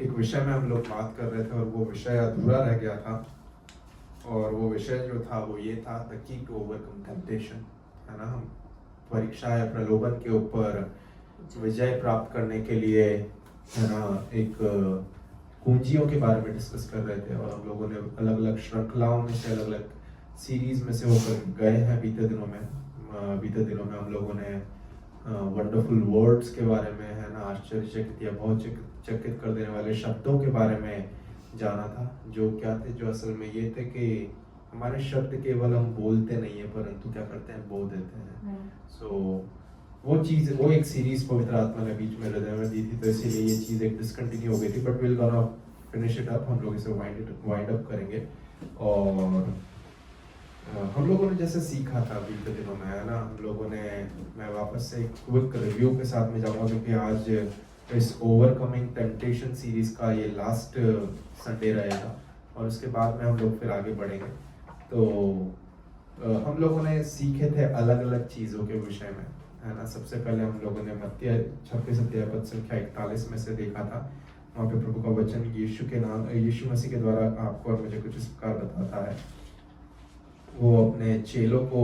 एक विषय में हम लोग बात कर रहे थे और वो विषय अधूरा रह गया था। और वो विषय जो था वो ये था, the key to overcome temptation, है ना। हम परीक्षा या प्रलोभन के ऊपर विजय प्राप्त करने के लिए, है ना, एक कुंजियों के बारे में डिस्कस कर रहे थे। और हम लोगों ने अलग अलग श्रृंखलाओं में से, अलग अलग सीरीज में से होकर गए हैं बीते दिनों में। हम लोगों ने वंडरफुल वर्ड्स के बारे में, है ना, आश्चर्यचकित या बहुत चकित कर देने वाले शब्दों के बारे में जाना था। जो क्या थे, जो असल में ये थे कि हमारे शब्द केवल हम बोलते नहीं है, परंतु क्या करते हैं, बोल देते हैं। वो एक सीरीज पवित्र आत्मा ने बीच में हृदय में दी थी, तो इसीलिए ये चीज एक डिसकंटिन्यू हो गई थी। But will gonna finish it up, हम लोग इसे वाइंड अप करेंगे। और हम लोगों ने जैसे सीखा था बीते दिनों में, है ना, हम लोगों ने, मैं वापस से एक क्विक रिव्यू के साथ में जाऊंगा, क्योंकि आज इस ओवरकमिंग टेम्पटेशन सीरीज का ये लास्ट संडे रहेगा और उसके बाद में हम लोग फिर आगे बढ़ेंगे। तो हम लोगों ने सीखे थे अलग अलग चीज़ों के विषय में, है ना। सबसे पहले हम लोगों ने मत्ती 26 अध्याय पद संख्या 41 में से देखा था। वहाँ पे प्रभु का वचन यीशु मसीह के द्वारा आपको और मुझे कुछ इस प्रकार बताता है। वो अपने चेलों को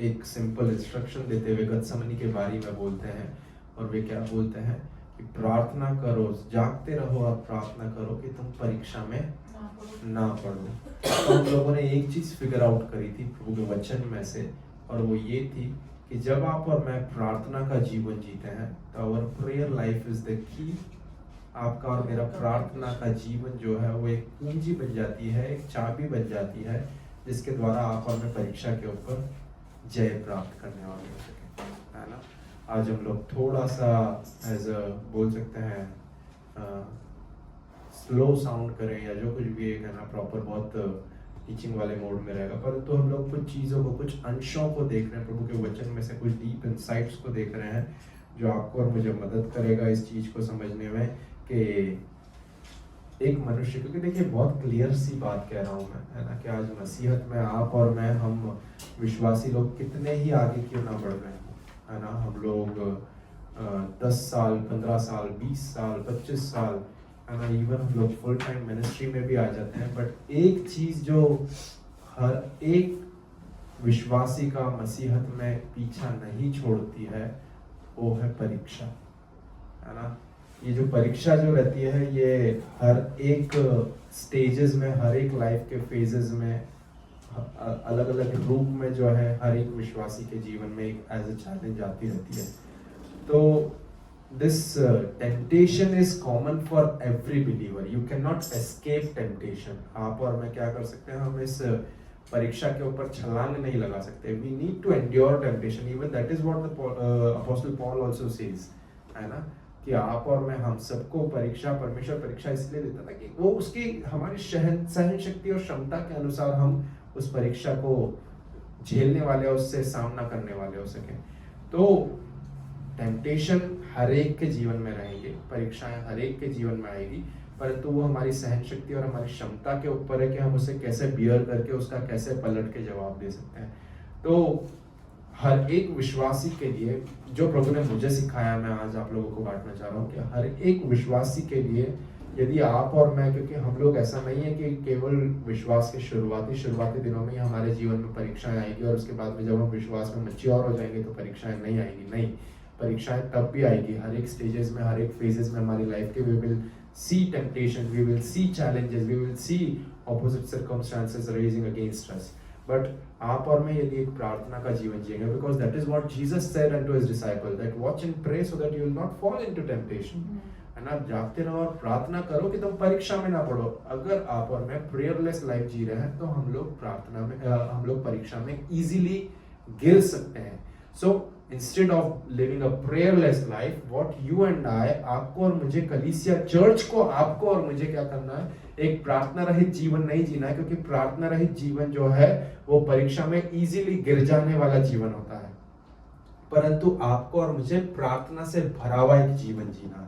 एक सिंपल इंस्ट्रक्शन देते हुए गतसमनी के बारे में बोलते हैं। और वे क्या बोलते हैं कि प्रार्थना करो, जागते रहो और प्रार्थना करो कि तुम परीक्षा में ना पढ़ो। तो हम लोगों ने एक चीज फिगर आउट करी थी प्रभु के वचन में से, और वो ये थी कि जब आप और मैं प्रार्थना का जीवन जीते हैं तो our prayer life is the key. आपका और मेरा प्रार्थना का जीवन जो है वो एक कुंजी बन जाती है, एक चाबी बन जाती है, जिसके द्वारा आप और मैं परीक्षा के ऊपर जय प्राप्त करने वाले हो सके, है ना। आज हम लोग थोड़ा सा बोल सकते हैं स्लो साउंड करें या जो कुछ भी एक, है ना, प्रॉपर बहुत टीचिंग वाले मोड में रहेगा, परंतु हम लोग कुछ चीज़ों को, कुछ अंशों को देख रहे हैं, प्रभु के वचन में से कुछ डीप इंसाइट्स को देख रहे हैं, जो आपको और मुझे मदद करेगा इस चीज़ को समझने में कि एक मनुष्य, क्योंकि देखिए बहुत क्लियर सी बात कह रहा हूँ मैं, है ना, कि आज मसीहत में आप और मैं, हम विश्वासी लोग कितने ही आगे क्यों ना बढ़ रहे हैं, है ना। हम लोग 10 साल, 15 साल, 20 साल, 25 साल, है ना, इवन हम लोग फुल टाइम मिनिस्ट्री में भी आ जाते हैं। बट एक चीज़ जो हर एक विश्वासी का मसीहत में पीछा नहीं छोड़ती है, वो है परीक्षा, है ना। ये जो परीक्षा जो रहती है, ये हर एक स्टेजेस में, हर एक लाइफ के फेजेस में, अलग अलग रूप में जो है हर एक विश्वासी के जीवन में एक एज अ चैलेंज आती रहती है। तो this temptation is common for every believer, you can not escape temptation. आप और मैं क्या कर सकते हैं, हम इस परीक्षा के ऊपर छलांग नहीं लगा सकते। We need to endure temptation, even that is what the apostle Paul also says, है ना, कि आप और मैं, हम सबको परीक्षा, परमेश्वर परीक्षा इसलिए देता था कि वो उसकी, हमारी सहन शक्ति और क्षमता के अनुसार हम उस परीक्षा को झेलने वाले, उससे सामना करने वाले हो सके। तो टेम्पटेशन हर एक के जीवन में रहेंगे, परीक्षाएं हर एक के जीवन में आएगी, परंतु वो हमारी सहन शक्ति और हमारी क्षमता के ऊपर है कि हम उसे कैसे बियर करके, उसका कैसे पलट के जवाब दे सकते हैं। तो हर एक विश्वासी के लिए, जो प्रभु ने मुझे सिखाया, मैं आज आप लोगों को बांटना चाह रहा हूँ कि हर एक विश्वासी के लिए, यदि आप और मैं, क्योंकि हम लोग, ऐसा नहीं है कि केवल विश्वास के शुरुआती दिनों में ही हमारे जीवन में परीक्षाएं आएगी और उसके बाद में जब हम विश्वास में मैच्योर हो जाएंगे तो परीक्षाएं नहीं आएगी। नहीं, परीक्षाएं तब भी आएगी, हर एक स्टेजेस में, हर एक फेजेस में हमारी लाइफ के। We will see temptation, we will see challenges, we will see opposite circumstances rising against us. But आप और मैं यदि एक प्रार्थना का जीवन जिएंगे, because that is what Jesus said unto his disciple, that watch and pray so that you will not fall into temptation, है ना। जागते रहो और प्रार्थना करो कि तुम परीक्षा में ना पड़ो। अगर आप और मैं प्रेयरलेस लाइफ जी रहे हैं तो हम लोग प्रार्थना में, हम लोग परीक्षा में इजीली गिर सकते हैं। So instead of living a prayerless life, what you and I, आपको और मुझे, कलीसिया चर्च को, आपको और मुझे क्या करना है, एक प्रार्थना रहित जीवन नहीं जीना है, क्योंकि प्रार्थना रहित जीवन जो है वो परीक्षा में इजीली गिर जाने वाला जीवन होता है। परंतु आपको और मुझे प्रार्थना से भरा हुआ एक जीवन जीना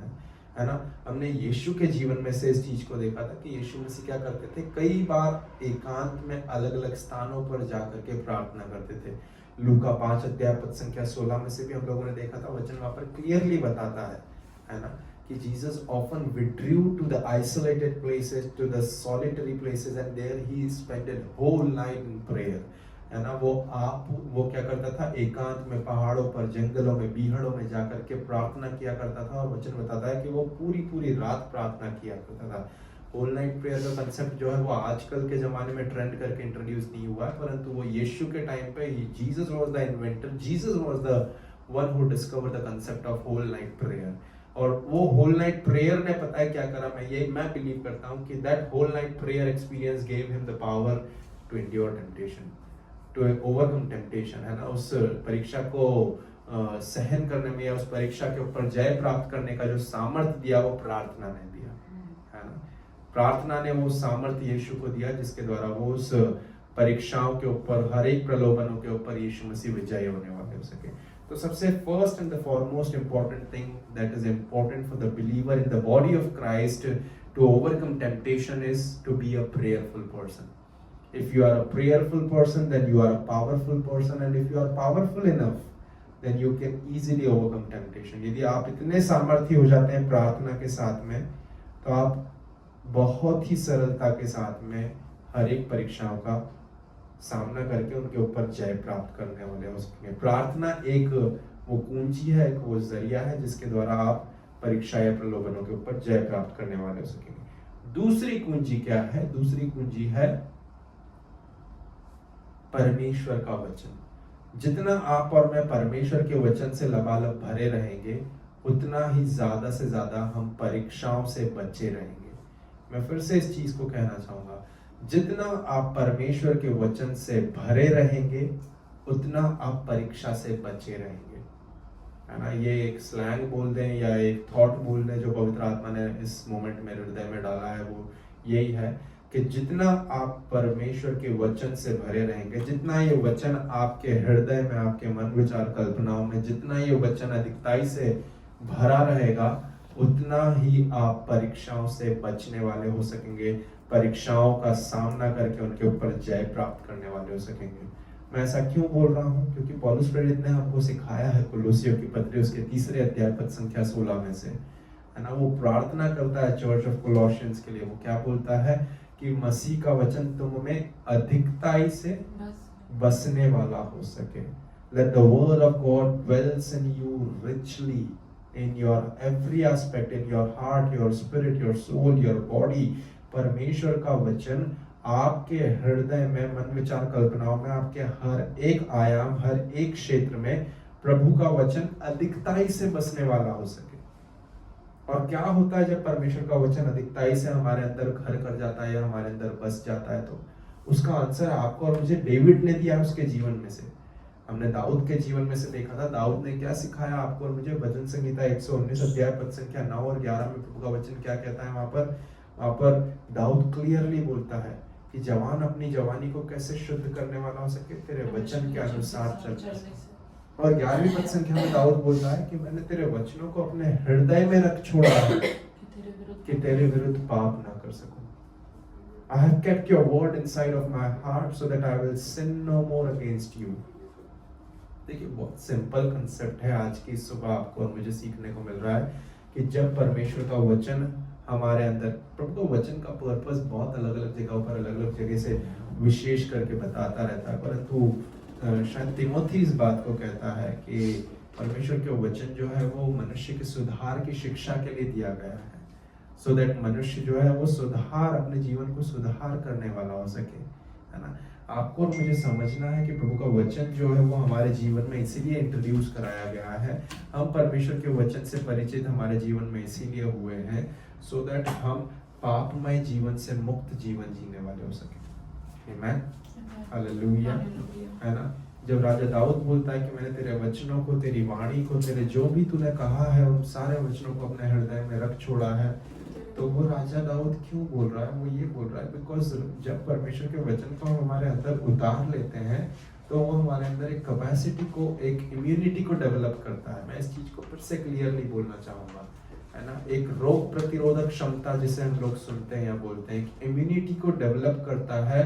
है ना। हमने यीशु के जीवन में से इस चीज को देखा था कि यीशु मसीह क्या करते थे, कई बार एकांत में अलग अलग स्थानों पर जाकर के प्रार्थना करते थे। लूका 5 अध्याय पद संख्या 16 में से भी हम लोगों ने देखा था, वचन वहां पर क्लियरली बताता है ना, कि Jesus often withdrew to the isolated places, to the solitary places, and there he spent a whole night in prayer. है ना, वो क्या करता था, एकांत में पहाड़ों पर, जंगलों में, बीहड़ों में जाकर के प्रार्थना किया करता था। और वचन बताता है कि वो पूरी पूरी रात प्रार्थना किया करता था। होल नाइट प्रेयर का कंसेप्ट जो है वो आजकल के ज़माने में ट्रेंड करके इंट्रोड्यूस नहीं हुआ है, परंतु वो यीशु के टाइम पे Jesus was the inventor, Jesus was the one who discovered the concept of whole night prayer. और वो होल नाइट प्रेयर ने पता है क्या करा, मैं बिलीव करता हूँ कि that whole night prayer experience gave him the power to endure temptation, to overcome temptation, है ना। उस परीक्षा को सहन करने में या उस परीक्षा के ऊपर जय प्राप्त करने का जो सामर्थ्य दिया वो प्रार्थना ने दिया, है ना। प्रार्थना ने वो सामर्थ्य यीशु को दिया जिसके द्वारा वो उस परीक्षाओं के ऊपर, हर एक प्रलोभनों के ऊपर यीशु मसीह विजयी होने वाले हो सके। तो सबसे first and the foremost important thing that is important for the believer in the body of Christ to overcome temptation is to be a prayerful person. If you are a prayerful person, then you are a powerful person, and if you are powerful enough, then you can easily overcome temptation. यदि आप इतने सामर्थ्य हो जाते हैं प्रार्थना के साथ में, तो आप बहुत ही सरलता के साथ में हर एक परीक्षाओं का सामना करके उनके ऊपर जय प्राप्त करने वाले हो सकेंगे। प्रार्थना एक वो कुंजी है, एक वो जरिया है जिसके द्वारा आप परीक्षा या प्रलोभनों के ऊपर जय प्राप्त करने वाले हो सकेंगे। दूसरी कुंजी क्या है? दूसरी कुंजी है परमेश्वर का वचन। जितना आप और मैं परमेश्वर के वचन से लबालब भरे रहेंगे, उतना ही ज्यादा से ज्यादा हम परीक्षाओं से बचे रहेंगे। मैं फिर से इस चीज को कहना चाहूंगा, जितना आप परमेश्वर के वचन से भरे रहेंगे, उतना आप परीक्षा से बचे रहेंगे, है ना। ये एक स्लैंग बोल दें या एक थॉट बोल दें जो पवित्र आत्मा ने इस मोमेंट में हृदय में डाला है, वो यही है कि जितना आप परमेश्वर के वचन से भरे रहेंगे, जितना ये वचन आपके हृदय में, आपके मन, विचार, कल्पनाओं में, जितना ये वचन अधिकताई से भरा रहेगा, उतना ही आप परीक्षाओं से बचने वाले हो सकेंगे, परीक्षाओं का सामना करके उनके ऊपर जय प्राप्त करने वाले हो सकेंगे। मैं ऐसा क्यों बोल रहा हूँ? क्योंकि पौलुस प्रेरित ने हमको सिखाया है कुलुस्सियों की पत्री उसके 3 अध्याय पद संख्या 16 में से, है ना। वो प्रार्थना करता है चर्च ऑफ कोलोसियंस के लिए। वो क्या बोलता है कि मसीह का वचन तुम में अधिकताई से बसने वाला हो सके। Let the word of God dwells in you richly in your every aspect, in your heart, your spirit, your soul, your body. परमेश्वर का वचन आपके हृदय में, मन, विचार, कल्पनाओं में, आपके हर एक आयाम, हर एक क्षेत्र में प्रभु का वचन अधिकताई से बसने वाला हो सके। और क्या होता है जब परमेश्वर का वचन अधिकताई से हमारे अंदर घर कर जाता है या हमारे अंदर बस जाता है? तो उसका आंसर आपको और मुझे डेविड ने दिया उसके जीवन में से। हमने दाऊद के जीवन में से देखा था, दाऊद ने क्या सिखाया आपको और मुझे। भजन संहिता 119 अध्याय पद संख्या 9 और 11 में प्रभु का वचन क्या कहता है? वहां पर दाऊद क्लियरली बोलता है कि जवान अपनी जवानी को कैसे शुद्ध करने वाला हो सके, तेरे वचन के अनुसार चल। और 11वीं पद संख्या में दाऊद बोलता है कि मैंने तेरे वचनों को अपने हृदय में रख छोड़ा है कि तेरे विरुद्ध पाप ना कर सकूं। I have kept your word inside of my heart so that I will sin no more against you. देखिए, बहुत सिंपल कंसेप्ट है आज की सुबह आपको और मुझे सीखने को मिल रहा है कि जब परमेश्वर का वचन हमारे अंदर, प्रभु का वचन का पर्पस बहुत अलग अलग जगहों पर, अलग अलग जगह से विशेष करके बताता रहता है, परंतु शायद तिमोथी इस बात को कहता है कि परमेश्वर के वचन जो है वो मनुष्य के सुधार की शिक्षा के लिए दिया गया है, सो दैट मनुष्य जो है वो सुधार, अपने जीवन को सुधार करने वाला हो सके, है ना। आपको और मुझे समझना है कि प्रभु का वचन जो है वो हमारे जीवन में इसीलिए इंट्रोड्यूस कराया गया है। हम परमेश्वर के वचन से परिचित हमारे जीवन में इसीलिए हुए हैं, सो दैट हम पापमय जीवन से मुक्त जीवन जीने वाले हो सके। आमीन, हालेलुया, है ना। जब राजा दाऊद बोलता है कि मैंने तेरे वचनों को, तेरी वाणी को, तेरे जो भी तूने कहा है उन सारे वचनों को अपने हृदय में रख छोड़ा है, तो वो राजा दाऊद क्यों बोल रहा है? वो ये बोल रहा है बिकॉज जब परमेश्वर के वचन को हम हमारे अंदर उतार लेते हैं तो वो हमारे अंदर एक कैपेसिटी को, एक इम्यूनिटी को डेवलप करता है। मैं इस चीज को फिर से क्लियरली बोलना चाहूंगा, है ना। एक रोग प्रतिरोधक क्षमता जिसे हम लोग सुनते हैं या बोलते हैं, इम्यूनिटी को डेवलप करता है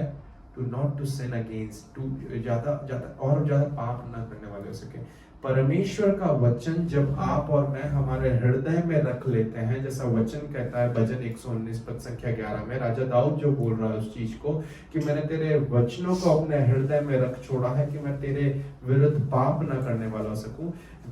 to not to sin against, to ज्यादा और ज्यादा पाप ना करने वाले हो सके। परमेश्वर का वचन जब आप और मैं हमारे हृदय में रख लेते हैं, जैसा वचन कहता है भजन 119 पद संख्या 11 में, राजा दाऊद जो बोल रहा है उस चीज को कि मैंने तेरे वचनों को अपने हृदय में रख छोड़ा है कि मैं तेरे विरुद्ध पाप न करने वाला हो सकूं।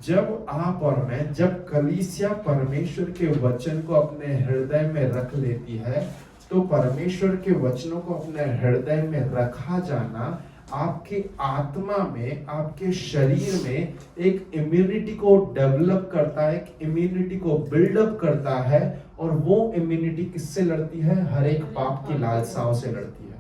जब आप और मैं, जब कलीसिया परमेश्वर के वचन को अपने हृदय में रख लेती है, तो परमेश्वर के वचनों को अपने हृदय में रखा जाना आपके आत्मा में, आपके शरीर में एक इम्यूनिटी को डेवलप करता है, एक इम्यूनिटी को बिल्डअप करता है। और वो इम्यूनिटी किससे लड़ती है? हर एक पाप की लालसाओं से लड़ती है,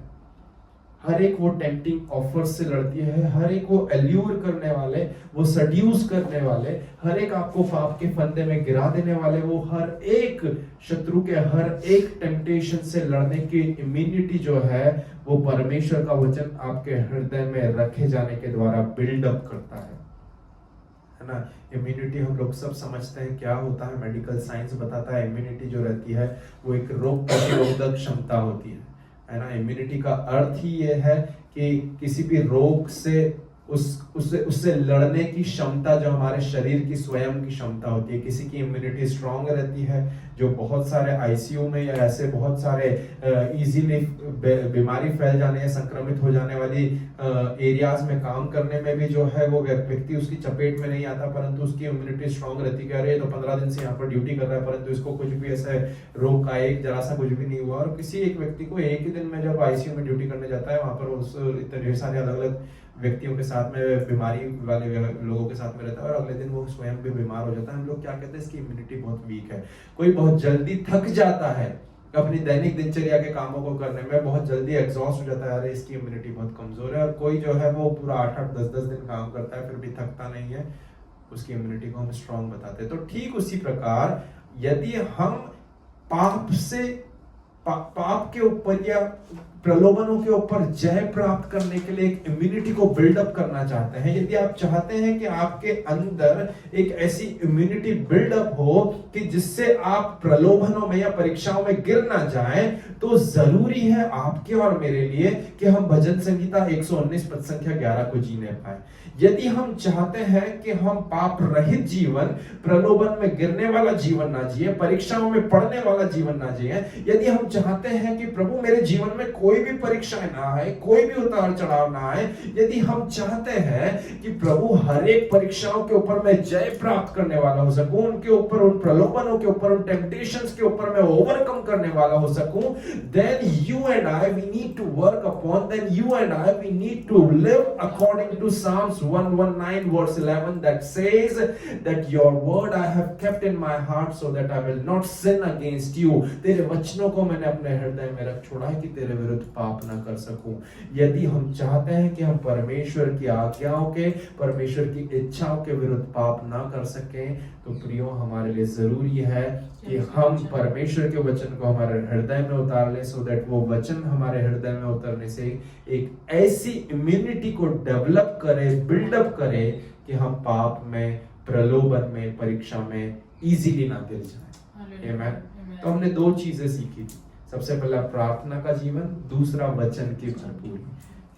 हर एक वो टेम्पटिंग ऑफर से लड़ती है, हर एक वो एल्यूर करने वाले, वो सड्यूस करने वाले, हर एक आपको पाप के फंदे में गिरा देने वाले, वो हर एक शत्रु के हर एक टेम्पटेशन से लड़ने की इम्यूनिटी जो है वो परमेश्वर का वचन आपके हृदय में रखे जाने के द्वारा बिल्डअप करता है ना। इम्यूनिटी हम लोग सब समझते हैं क्या होता है, मेडिकल साइंस बताता है इम्यूनिटी जो रहती है वो एक रोग प्रतिरोधक क्षमता होती है ना। इम्यूनिटी का अर्थ ही ये है कि किसी भी रोग से उससे लड़ने की क्षमता जो हमारे शरीर की स्वयं की क्षमता होती है। किसी की इम्यूनिटी स्ट्रांग रहती है जो बहुत सारे आईसीयू में या ऐसे बहुत सारे इजीली बीमारी फैल जाने या संक्रमित हो जाने वाली एरियाज में काम करने में भी जो है वो व्यक्ति उसकी चपेट में नहीं आता, परंतु उसकी इम्यूनिटी स्ट्रांग रहती है। अरे तो 15 दिन से यहाँ पर ड्यूटी कर रहा है परंतु इसको कुछ भी ऐसा रोग का एक जरा सा कुछ भी नहीं हुआ। और किसी एक व्यक्ति को एक ही दिन में जब आईसीयू में ड्यूटी करने जाता है, वहां पर उस इतने ढेर सारे अलग अलग व्यक्तियों के साथ में, बीमारी वाले लोगों के साथ में रहता है और अगले दिन वो स्वयं भी बीमार हो जाता है। हम लोग क्या कहते हैं, इसकी इम्यूनिटी बहुत वीक है। कोई बहुत जल्दी थक जाता है अपनी दैनिक दिनचर्या के कामों को करने में, बहुत जल्दी एग्जॉस्ट हो जाता है, अरे इसकी इम्यूनिटी बहुत कमजोर है। और कोई जो है वो पूरा 8-8, 10-10 दिन काम करता है फिर भी थकता नहीं है, उसकी इम्यूनिटी को हम स्ट्रांग बताते हैं। तो ठीक उसी प्रकार यदि हम पाप से पाप के ऊपर या प्रलोभनों के ऊपर जय प्राप्त करने के लिए एक इम्यूनिटी को बिल्डअप करना चाहते हैं, यदि आप चाहते हैं कि आपके अंदर एक ऐसी इम्यूनिटी बिल्डअप हो कि जिससे आप प्रलोभनों में या परीक्षाओं में गिर ना जाएं, तो जरूरी है आपके और मेरे लिए कि हम भजन संहिता 119 पद संख्या 11 को जीने पाए। यदि हम चाहते हैं कि हम पाप रहित जीवन, प्रलोभन में गिरने वाला जीवन ना जिए, परीक्षाओं में पड़ने वाला जीवन ना जिए, यदि हम चाहते हैं कि प्रभु मेरे जीवन में कोई भी परीक्षाएं ना आए, कोई भी उतार चढ़ाव ना आए, यदि हम चाहते हैं कि प्रभु हर एक परीक्षाओं के ऊपर मैं जय प्राप्त करने वाला हो सकूं, उनके ऊपर, उन प्रलोभनों के ऊपर, उन टेम्पटेशंस के ऊपर मैं ओवरकम करने वाला हो सकूं, then you and I we need to work upon, then you and I we need to live according to Psalms 119 verse 11 that says that your word I have kept in my heart so that I will not sin against you। तेरे वचनों को मैंने अपने हृदय में रख छोड़ा है कि तेरे विरुद्ध पाप ना कर सकूं। यदि हम चाहते हैं कि हम परमेश्वर की आज्ञाओं के, परमेश्वर की इच्छाओं के विरुद्ध पाप ना कर सकें, तो प्रियो हमारे लिए जरूरी है कि हम परमेश्वर के वचन को हमारे हृदय में उतार लें, सो दैट वो वचन हमारे हृदय में उतरने से एक ऐसी इम्यूनिटी को डेवलप करे, बिल्डअप करे कि हम पाप में, प्रलोभन में, परीक्षा में इजीली ना गिर जाए। आमीन। तो हमने दो चीजें सीखी थी, सबसे पहला प्रार्थना का जीवन, दूसरा वचन की भरपूरी।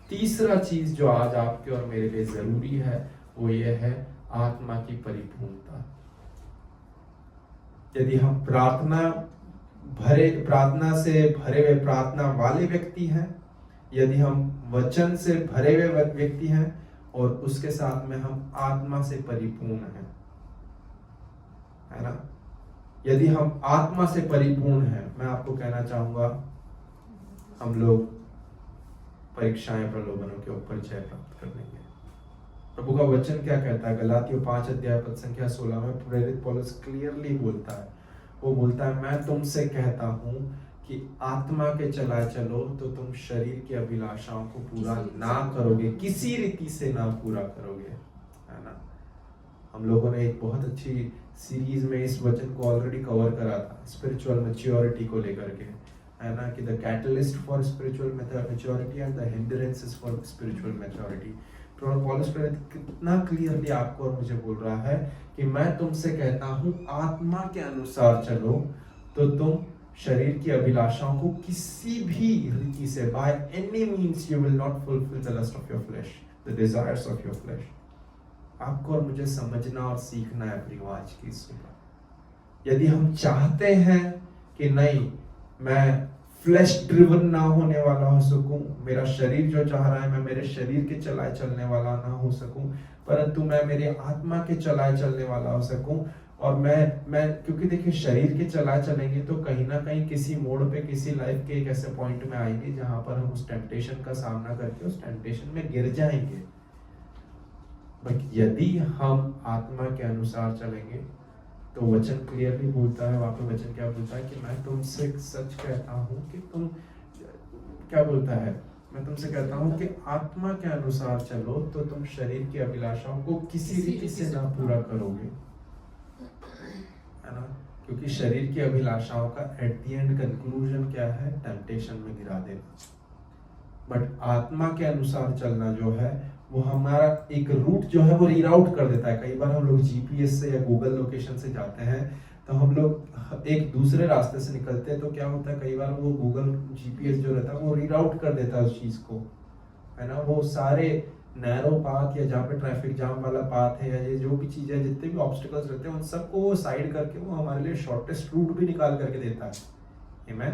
तीसरा चीज जो आज आपके और मेरे लिए जरूरी है वो ये है आत्मा की परिपूर्णता। यदि हम प्रार्थना से भरे हुए प्रार्थना वाले व्यक्ति हैं, यदि हम वचन से भरे हुए व्यक्ति हैं और उसके साथ में हम आत्मा से परिपूर्ण हैं, है ना। यदि हम आत्मा से परिपूर्ण हैं, मैं आपको कहना चाहूंगा हम लोग परीक्षाएं, प्रलोभनों के ऊपर जय प्राप्त कर लेंगे। प्रभु का वचन क्या कहता है? गलातियों 5 अध्याय पद संख्या 16 में प्रेरित पौलुस क्लियरली बोलता है, वो बोलता है मैं तुमसे कहता हूं कि आत्मा के चला चलो तो तुम शरीर की अभिलाषाओं को पूरा ना करोगे, किसी रीति से ना पूरा करोगे, है ना। हम लोगों ने एक बहुत अच्छी सीरीज में इस वचन को ऑलरेडी कवर करा था, स्पिरिचुअल मैच्योरिटी को लेकर के, है ना, कि the catalyst for spiritual maturity and the hindrances for spiritual maturity. पौलुस प्रेरित कितना क्लियरली आपको और मुझे बोल रहा है कि मैं तुमसे कहता हूं आत्मा के अनुसार चलो तो तुम शरीर की अभिलाषाओं को किसी भी रीति से, by any means, you will not fulfil the lust of your flesh, the desires of your flesh. आपको और मुझे समझना और सीखना है प्रियो आज की सुबह। यदि हम चाहते हैं कि नहीं, मैं फ्लैश ड्रिवन ना होने वाला हो सकूं, मेरा शरीर जो चाह रहा है मैं मेरे शरीर के चलाए चलने वाला ना हो सकूं, परंतु मैं मेरी आत्मा के चलाए चलने वाला हो सकूं। और मैं क्योंकि देखिए, शरीर के चलाए चलेंगे तो कहीं ना कहीं किसी मोड़ पे, किसी लाइफ के एक ऐसे पॉइंट में आएंगे जहां पर हम उस टेम्पटेशन का सामना करके उस टेम्पटेशन में गिर जाएंगे। बट यदि हम आत्मा के अनुसार चलेंगे तो वचन क्लियरली बोलता है, वहां पे वचन क्या बोलता है कि मैं तुमसे सच कहता हूं कि तुम, क्या बोलता है, मैं तुमसे कहता हूं कि आत्मा के अनुसार चलो तो तुम शरीर की अभिलाषाओं को किसी रीति से ना पूरा करोगे, है ना। क्योंकि शरीर की अभिलाषाओं का एट द एंड कंक्लूजन क्या है, टेम्पटेशन में गिरा देना। बट आत्मा के अनुसार चलना जो है वो हमारा एक रूट जो है वो रीराउट कर देता है। कई बार हम लोग जीपीएस से या गूगल लोकेशन से जाते हैं तो हम लोग एक दूसरे रास्ते से निकलते हैं, तो क्या होता है कई बार वो गूगल जीपीएस जो रहता है वो रीराउट कर देता है उस चीज को, है ना। वो सारे नैरो पाथ या जहाँ पे ट्रैफिक जाम वाला पाथ है या ये जो भी चीजें, जितने भी ऑब्स्टिकल्स रहते हैं उन सबको वो साइड करके वो हमारे लिए शॉर्टेस्ट रूट भी निकाल करके देता है। Amen.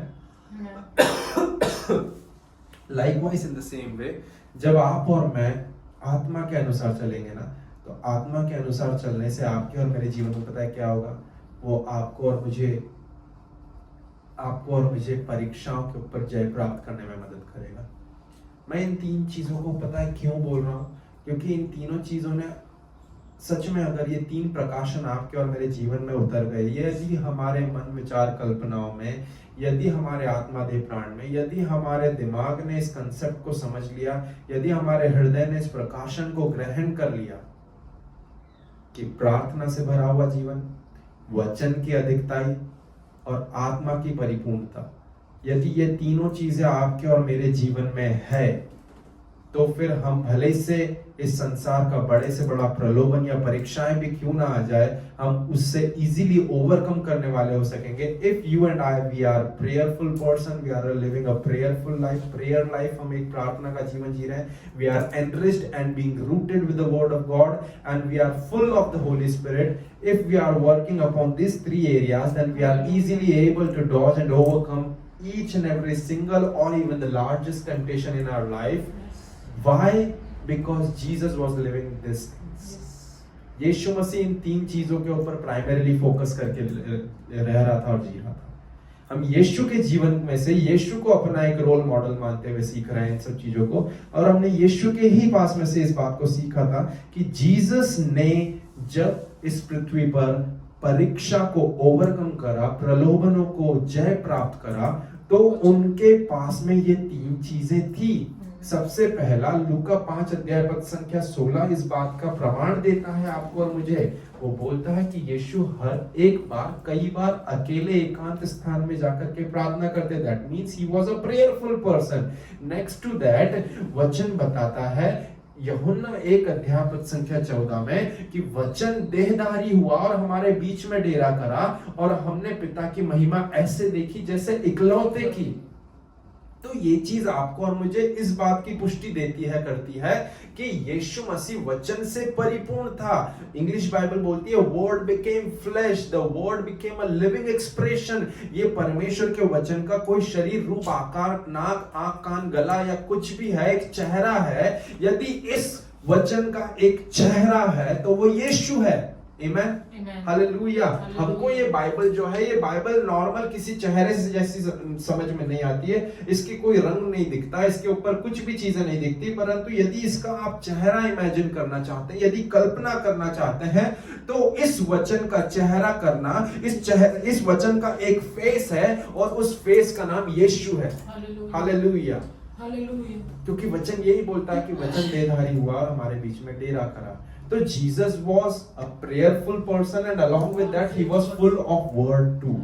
Likewise in the same way, जब आप और मैं आत्मा के अनुसार चलेंगे ना, तो आत्मा के अनुसार चलने से आपके और मेरे जीवन में पता है क्या होगा, वो आपको और मुझे परीक्षाओं के ऊपर जय प्राप्त करने में मदद करेगा। मैं इन तीन चीजों को पता है क्यों बोल रहा हूँ, क्योंकि इन तीनों चीजों ने सच में, अगर ये तीन प्रकाशन आपके और मेरे जीवन में उतर गए, यदि हमारे मन विचार कल्पनाओं में, यदि हमारे आत्मा देह प्राण में, यदि हमारे दिमाग ने इस कंसेप्ट को समझ लिया, यदि हमारे हृदय ने इस प्रकाशन को ग्रहण कर लिया कि प्रार्थना से भरा हुआ जीवन, वचन की अधिकताई और आत्मा की परिपूर्णता, यदि ये तीनों चीजें आपके और मेरे जीवन में है, तो फिर हम भले से इस संसार का बड़े से बड़ा प्रलोभन या परीक्षाएं भी क्यों ना आ जाए, हम उससे इजीली ओवरकम करने वाले हो सकेंगे। If you and I we are prayerful person, we are living a prayerful life, prayer life, हम एक प्रार्थना का जीवन जी रहे हैं, we are enriched and being rooted with the word of God and we are full of the Holy Spirit. If we are working upon these three areas, then we are easily able to dodge and overcome each and every single or even the largest temptation in our life. Why? Because Jesus was living these things. यीशु मसीह इन तीन चीजों के ऊपर primarily focus करके रह रहा था और जी रहा था। हम यीशु के जीवन में से यीशु को अपना एक रोल मॉडल मानते हुए सीख रहे हैं इन सब चीजों को, और हमने यीशु के ही पास में से इस बात को सीखा था कि जीसस ने जब इस पृथ्वी पर परीक्षा को ओवरकम करा, प्रलोभनों को जय प्राप्त करा, तो उनके पास में ये तीन चीजें थी। सबसे पहला लूका 5 अध्याय पद संख्या 16 इस बात का प्रमाण देता है आपको और मुझे। वो बोलता है कि यीशु हर एक बार, कई बार अकेले एकांत स्थान में जाकर के प्रार्थना करते। That means he was a prayerful person. Next to that वचन बताता है यूहन्ना 1 अध्याय पद संख्या 14 में कि वचन देहधारी हुआ और हमारे बीच में डेरा करा और हमने पिता की महिमा ऐसे देखी जैसे इकलौते की। तो ये चीज आपको और मुझे इस बात की पुष्टि देती है, करती है कि यीशु मसीह वचन से परिपूर्ण था। इंग्लिश बाइबल बोलती है word became flesh, the word became a living expression. ये परमेश्वर के वचन का कोई शरीर रूप, आकार, नाक, आंख, कान, गला या कुछ भी है, एक चेहरा है। यदि इस वचन का एक चेहरा है तो वो यीशु है। आमेन, हालेलुया। हमको ये बाइबल जो है, ये बाइबल नॉर्मल किसी चेहरे से जैसी समझ में नहीं आती है। इसकी कोई रंग नहीं दिखता, इसके ऊपर कुछ भी चीजें नहीं दिखती, परंतु यदि इसका आप चेहरा इमेजिन करना चाहते हैं, यदि कल्पना करना चाहते हैं, तो इस वचन का चेहरा करना, इस वचन का एक फेस है और उस फेस का नाम यीशु है। हालेलुया, क्योंकि वचन यही बोलता है कि वचन देहधारी हुआ और हमारे बीच में डेरा करा। तो Jesus was a prayerful person and along with that he was full of word too.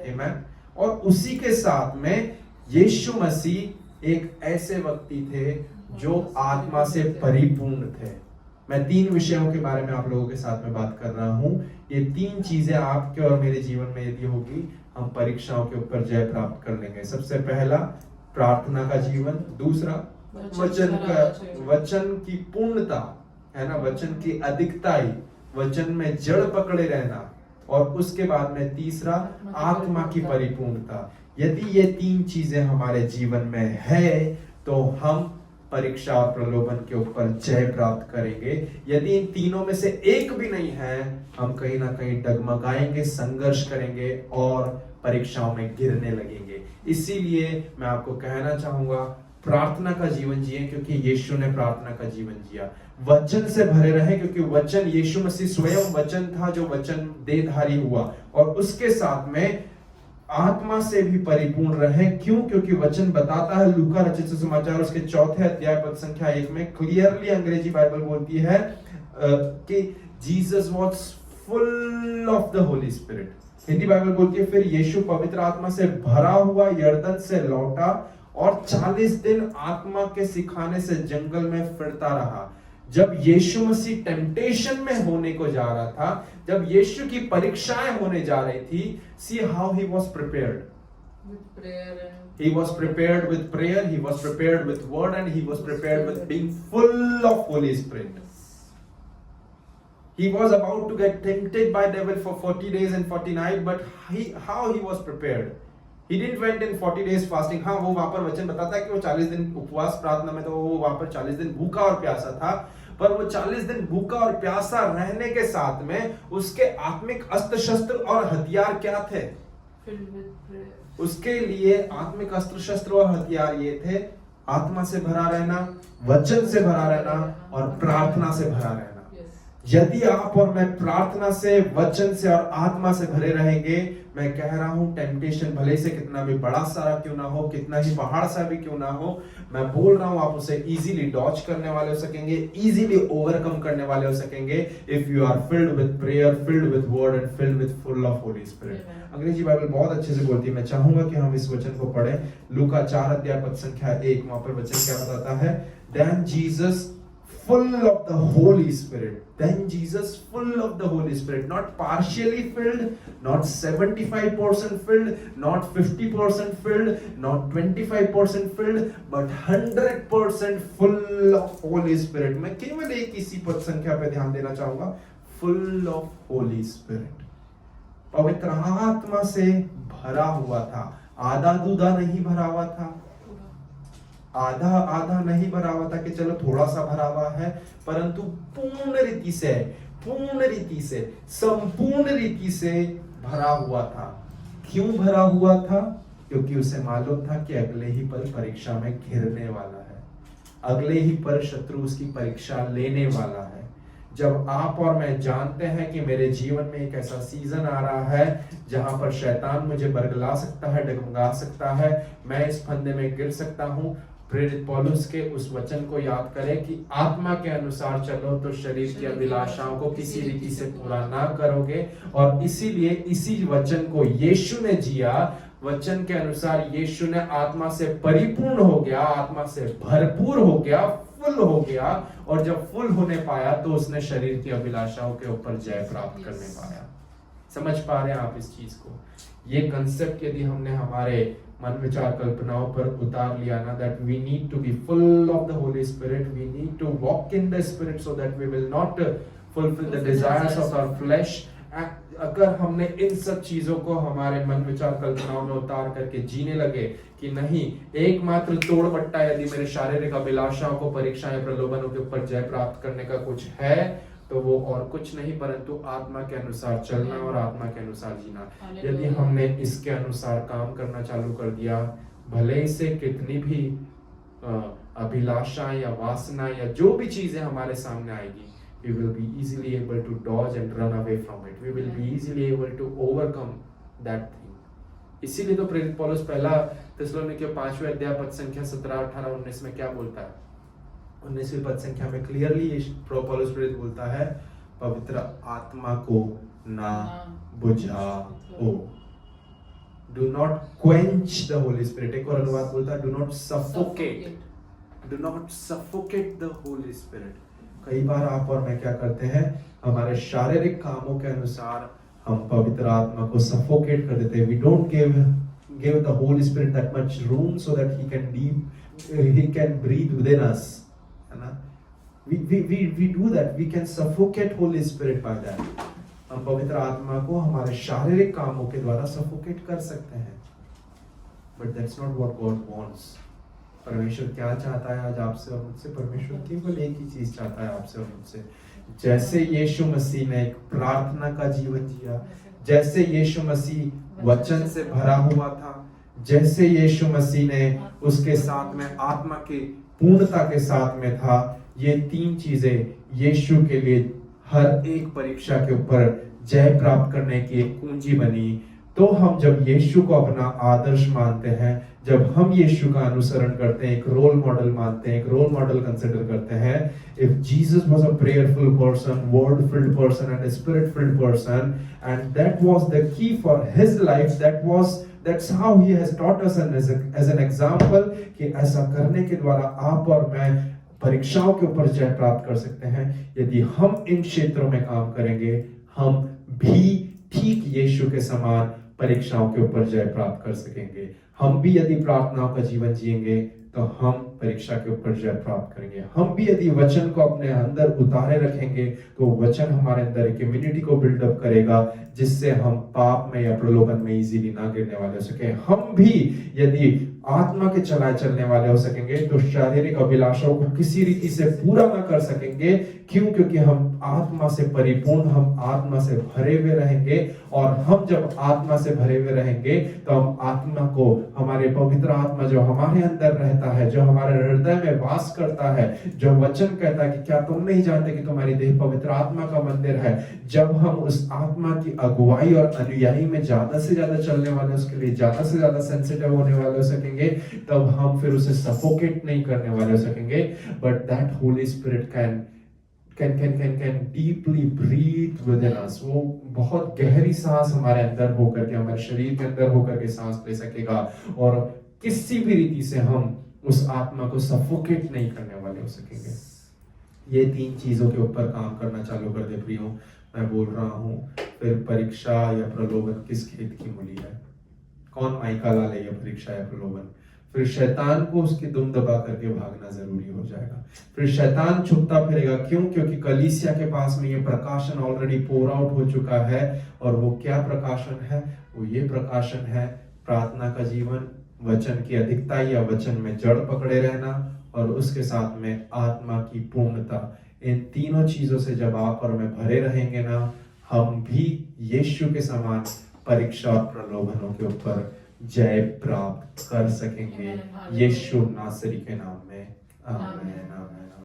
Amen. और उसी के साथ में यीशु मसीह एक ऐसे व्यक्ति थे जो आत्मा से परिपूर्ण थे। मैं 3 विषयों के बारे में आप लोगों के साथ में बात कर रहा हूं। ये 3 चीजें आपके और मेरे जीवन में यदि होगी, हम परीक्षाओं के ऊपर जय प्राप्त कर लेंगे। सबसे पहला प्रार्थना का जीवन, दूसरा वचन की पूर्णता, है ना, वचन की अधिकता ही, वचन में जड़ पकड़े रहना, और उसके बाद में तीसरा आत्मा की परिपूर्णता। यदि ये 3 चीजें हमारे जीवन में है तो हम परीक्षा और प्रलोभन के ऊपर जय प्राप्त करेंगे। यदि इन तीनों में से एक भी नहीं है, हम कहीं ना कहीं डगमगाएंगे, संघर्ष करेंगे और परीक्षाओं में गिरने लगेंगे। इसीलिए मैं आपको कहना चाहूंगा, प्रार्थना का जीवन जिए, क्योंकि यीशु ने प्रार्थना का जीवन जिया। वचन से भरे रहे, क्योंकि वचन, यीशु मसीह स्वयं वचन था जो वचन देहधारी हुआ, और उसके साथ में आत्मा से भी परिपूर्ण रहे। क्यों? क्योंकि वचन बताता है, लूका रचित सुसमाचार उसके 4 अध्याय पद संख्या 1 में क्लियरली अंग्रेजी बाइबल बोलती है कि Jesus was full of the Holy spirit. Hindi Bible बोलती है, फिर यीशु पवित्र आत्मा से भरा हुआ यरदन से लौटा और 40 दिन आत्मा के सिखाने से जंगल में फिरता रहा। जब यीशु मसीह टेम्पटेशन में होने को जा रहा था, जब यीशु की परीक्षाएं होने जा रही थी, see how he was prepared with prayer and he was prepared with prayer, he was prepared with word, and he was prepared with being full of Holy Spirit. He was about to get tempted by devil for 40 days and 40 nights, but how he was prepared? He didn't went in 40 days fasting. हाँ, वो वहां पर वचन बताता है कि वो 40 दिन उपवास प्रार्थना में, तो वो वहां पर 40 दिन भूखा और प्यासा था। पर वो 40 दिन भूखा और प्यासा रहने के साथ में उसके आत्मिक अस्त्र शस्त्र और हथियार क्या थे? filled with prayer. उसके लिए आत्मिक अस्त्र शस्त्र और हथियार ये थे, आत्मा से भरा रहना, वचन से भरा रहना और प्रार्थना से भरा रहना। यदि आप और मैं प्रार्थना से, वचन से और आत्मा से भरे रहेंगे, मैं कह रहा हूं टेम्पटेशन भले से कितना भी बड़ा सारा क्यों ना हो, कितना ही पहाड़ सा भी क्यों ना हो, मैं बोल रहा हूं आप उसे इजीली डॉज करने वाले हो सकेंगे, इजीली ओवरकम करने वाले हो सकेंगे, if you are filled with prayer, filled with word and filled with full of Holy Spirit. अंग्रेजी बाइबल बहुत अच्छे से बोलती है। मैं चाहूंगा कि हम इस वचन को पढ़ें। लूका 4 अध्याय पद संख्या 1, वहां पर वचन क्या बताता है? Then Jesus full of the Holy Spirit. Then Jesus full of the Holy Spirit. Not partially filled, not 75% filled, not 50% filled, not 25% filled, but 100% full of Holy Spirit. मैं केवल एक इसी पद संख्या पे ध्यान देना चाहूंगा, full of Holy Spirit. पवित्र आत्मा से भरा हुआ था। आधा दूधा नहीं भरा हुआ था, आधा आधा नहीं भरा हुआ था कि चलो थोड़ा सा भरा हुआ है, परंतु पूर्ण रीति से, संपूर्ण रीति से भरा हुआ था। क्यों भरा हुआ था? क्योंकि उसे मालूम था कि अगले ही पल परीक्षा में घिरने वाला है, अगले ही पल शत्रु उसकी परीक्षा लेने वाला है। जब आप और मैं जानते हैं कि मेरे जीवन में एक ऐसा सीजन आ रहा है जहां पर शैतान मुझे बरगला सकता है, डगमगा सकता है, मैं इस फंदे में गिर सकता हूं, प्रेरित पौलुस के उस वचन को याद करें कि आत्मा के अनुसार चलो तो शरीर की अभिलाषाओं को किसी रीति से पूरा ना करोगे। और इसीलिए इसी वचन को यीशु ने जिया, वचन के अनुसार यीशु ने आत्मा से परिपूर्ण हो गया, आत्मा से भरपूर हो गया, फुल हो गया, और जब फुल होने पाया तो उसने शरीर की अभिलाषाओं के ऊपर जय प्राप्त करने पाया। समझ पा रहे हैं आप इस चीज को? ये कंसेप्ट यदि हमने हमारे मन विचार कल्पनाओं पर उतार लिया ना, that we need to be full of the Holy Spirit, we need to walk in the Spirit so that we will not fulfill the desires of our flesh. अगर हमने इन सब चीजों को हमारे मन विचार कल्पनाओं में उतार करके जीने लगे कि नहीं, एकमात्र तोड़ बट्टा यदि मेरे शारीरिक अभिलाषाओं को, परीक्षाएं, प्रलोभनों के ऊपर जय प्राप्त करने का कुछ है, तो वो और कुछ नहीं परंतु आत्मा के अनुसार चलना और आत्मा के अनुसार जीना। यदि हमने इसके अनुसार काम करना चालू कर दिया, भले से कितनी भी अभिलाषा या वासना या जो भी चीजें हमारे सामने आएगी, we will be easily able to dodge and run away from it. We will be easily able to overcome that thing. इसीलिए तो प्रेरित पौलुस पहला थिस्सलुनीकियों 5वें अध्याय पद संख्या 17, 18, 19 में क्या बोलता है? 19वीं पद संख्या में क्लियरली पौलुस प्रेरित बोलता है, पवित्र आत्मा को ना बुझाओ। Do not quench the Holy Spirit. एक और अनुवाद बोलता है, do not suffocate. Do not suffocate the Holy Spirit. कई बार आप और मैं क्या करते हैं, हमारे शारीरिक कामों के अनुसार हम पवित्र आत्मा को सफोकेट कर देते हैं। We don't give the Holy Spirit that much room so that he can breathe within us, है ना? we do that. We can suffocate Holy Spirit by that. हम पवित्र आत्मा को हमारे शारीरिक कामों के द्वारा सफोकेट कर सकते हैं, but that's not what God wants. परमेश्वर क्या चाहता है आज आपसे और मुझसे? परमेश्वर केवल एक ही चीज चाहता है आपसे और मुझसे. जैसे यीशु मसीह ने एक प्रार्थना का जीवन जिया, जैसे यीशु मसीह वचन से भरा हुआ था, जैसे यीशु मसीह ने उसके साथ में आत्मा की पूर्णता के साथ में था, ये तीन चीजें यीशु के लिए हर एक परीक्षा के ऊपर जय प्राप्त करने की एक कुंजी बनी. तो हम जब यीशु को अपना आदर्श मानते हैं, जब हम यीशु का अनुसरण करते हैं, एक रोल मॉडल मानते हैं, एक रोल मॉडल कंसिडर करते हैं. If Jesus was a prayerful person, word field person and spirit field person, and that was the key for his life, that's how he has taught us as an example कि ऐसा करने के द्वारा आप और मैं परीक्षाओं के ऊपर जय प्राप्त कर सकते हैं. यदि हम इन क्षेत्रों में काम करेंगे, हम भी ठीक यीशु के समान परीक्षाओं के ऊपर जय प्राप्त कर सकेंगे. हम भी यदि प्रार्थनाओं का जीवन जिएंगे तो हम परीक्षा के ऊपर जय प्राप्त करेंगे. हम भी यदि वचन को अपने अंदर उतारे रखेंगे तो वचन हमारे अंदर एक इम्यूनिटी को बिल्डअप करेगा, जिससे हम पाप में या प्रलोभन में इजीली ना गिरने वाले हो सके. हम भी यदि आत्मा के चलाए चलने वाले हो सकेंगे तो शारीरिक अभिलाषाओं को किसी रीति से पूरा ना कर सकेंगे. क्यों? क्योंकि हम आत्मा से परिपूर्ण, हम आत्मा से भरे हुए रहेंगे. और हम जब आत्मा से भरे हुए रहेंगे तो हम आत्मा को, हमारे पवित्र आत्मा जो हमारे अंदर रहता है, जो हमारे हृदय में वास करता है, जो वचन कहता है कि क्या तुम नहीं जानते कि तुम्हारी देह पवित्र आत्मा का मंदिर है. जब हम उस आत्मा की अगुवाई और अनुयायी में ज्यादा से ज्यादा चलने वाले, उसके लिए ज्यादा से ज्यादा सेंसिटिव होने वाले हो सकेंगे, तब हम फिर उसे सफोकेट नहीं करने वाले हो सकेंगे. But that Holi spirit can deeply breathe within us. वो बहुत गहरी सांस हमारे अंदर होकर के, हमारे शरीर के अंदर होकर के सांस ले सकेगा, और किसी भी रीति से हम उस आत्मा को सफोकेट नहीं करने वाले हो सकेंगे. ये तीन चीजों के ऊपर काम करना चालू कर दे प्रियो. मैं बोल रहा हूँ, फिर परीक्षा या प्रलोभन किस खेत की मूली है? कौन माइका ला ले, या परीक्षा या प्रलोभन? फिर शैतान को उसकी दुम दबा करके भागना जरूरी हो जाएगा. फिर शैतान छुपता फिरेगा. क्यों? क्योंकि कलीसिया के पास में ये प्रकाशन ऑलरेडी पोर आउट हो चुका है. और वो क्या प्रकाशन है? वो ये प्रकाशन है प्रार्थना का जीवन, वचन की अधिकता या वचन में जड़ पकड़े रहना, और उसके साथ में आत्मा की पूर्णता. इन तीनों चीजों से जब आप और मैं भरे रहेंगे ना, हम भी यीशु के समान परीक्षा और प्रलोभनों के ऊपर जय प्राप्त कर सकेंगे. यीशु नासरी के नाम में, आमीन.